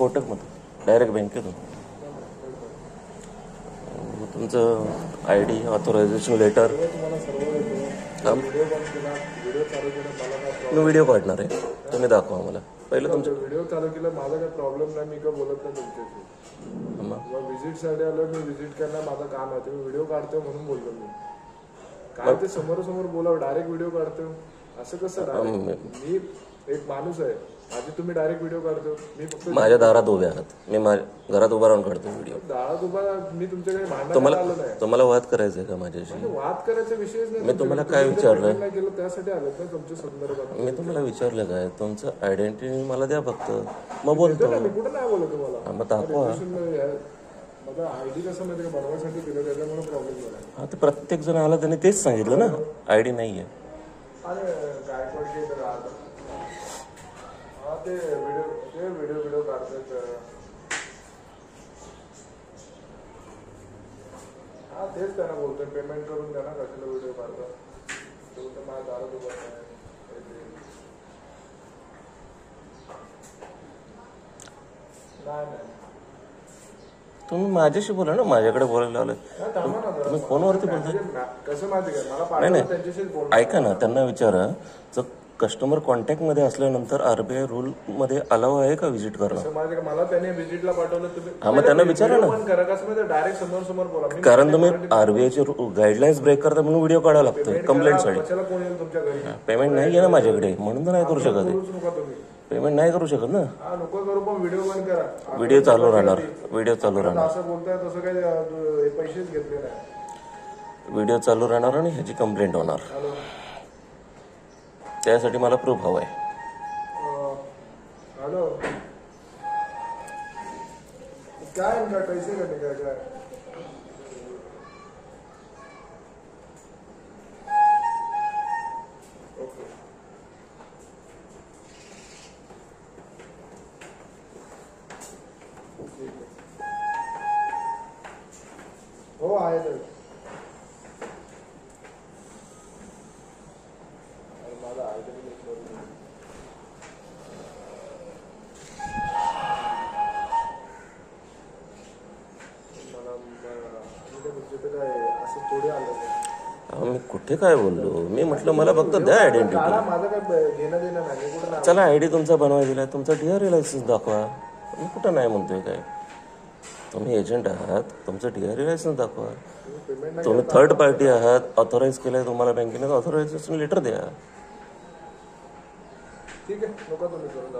कोटकमधून direct बँकेतून. तुमचं ID authorisation letter. मी video काढणार आहे, तुम्ही दाखवा मला पहिलं तुमचं व्हिडिओ चालू केला. माझा काही प्रॉब्लेम नाही, मी काय बोलत नाही तुमच्याशी. व्हिजिटसाठी आलो, मी व्हिजिट करणार, माझं काम आहे. तुम्ही व्हिडिओ काढतोय म्हणून बोललो मी. काय ते समोरासमोर बोलावं, डायरेक्ट व्हिडिओ काढतो असं कसं? मी एक माणूस आहे, आधी तुम्ही डायरेक्ट व्हिडिओ काढतो. मी फक्त माझ्या दारात उभे आहात, मी माझ्या घरात उभा राहून काढतो व्हिडिओ. दारात उभा, मी तुमच्याकडे भांडायला आलो नाही. तुम्हाला वाद करायचा आहे का माझ्याशी? वाद करायचा विषयच नाही. मी तुम्हाला काय विचारलं? नाही केलं त्यासाठी आलो ना तुमच्या संदर्भात. मी तुम्हाला विचारलं काय? तुमचं आयडेंटिटी मला द्या फक्त, मग बोलतो. मी कुठं नाही बोलत तुम्हाला. मग दाखवा. माझा ID कसं माहिती का बनवायसाठी दिलं, त्याच्यामुळे प्रॉब्लेम झाला. हा, ते प्रत्येक जण आला त्याने तेच सांगितलं ना, ID नाहीये. अरे गायकवाड के तर आलं. हा ते व्हिडिओ काढतात. हा तेच त्यांना बोलतोय, पेमेंट करून द्या ना, कशाला व्हिडिओ काढतात. तर माझ्या दारात उभं नाही. तुम्ही माझ्याशी बोला ना, माझ्याकडे बोलायला आलोय. तुम्ही फोनवरती बोलताय. कसं माहिती का, मला नाही ऐका ना, त्यांना विचारा जर कस्टमर कॉन्टॅक्ट मध्ये असल्यानंतर RBI रूल मध्ये अलाव आहे का व्हिजिट करणं? मला त्याने व्हिजिटला पाठवलं. तुम्ही हा, मग त्यांना विचारा ना. डायरेक्ट समोर बोला. कारण तुम्ही RBIचे गाईडलाईन्स ब्रेक करता म्हणून व्हिडिओ काढायला लागतोय कंप्लेंटसाठी. कोण येईल तुमच्या घरी? पेमेंट नाही आहे ना माझ्याकडे, म्हणून तर नाही करू शकत. पेमेंट नाही करू शकत ना. नको करू, पण व्हिडिओ बंद करा. व्हिडिओ चालू राहणार, व्हिडिओ चालू राहणार. असं बोलताय तसं काही पैसेच घेतले नाही. व्हिडिओ चालू राहणार आणि ह्याची कंप्लेंट होणार. त्यासाठी मला प्रूफ हवा आहे. हॅलो, काय पैसे का काय? हो आहे तर. माझा आहे तरी असं थोडे आलं. मी कुठे काय बोललो? मी म्हटलं मला फक्त द्या आयडेंटिटी. माझं काय घेणं देणं नाही. चला ID तुमचा बनवाय दिलाय, तुमचा DRA लायसन्स दाखवा. मी कुठं नाही म्हणतोय काय. तुम्ही एजंट आहात, तुमचं DRA लायसन्स दाखवा. तुम्ही थर्ड पार्टी आहात, ऑथराईज केलंय तुम्हाला बँकेने, ऑथरायझेशन लेटर द्या. ठीक आहे, नको तुम्ही करून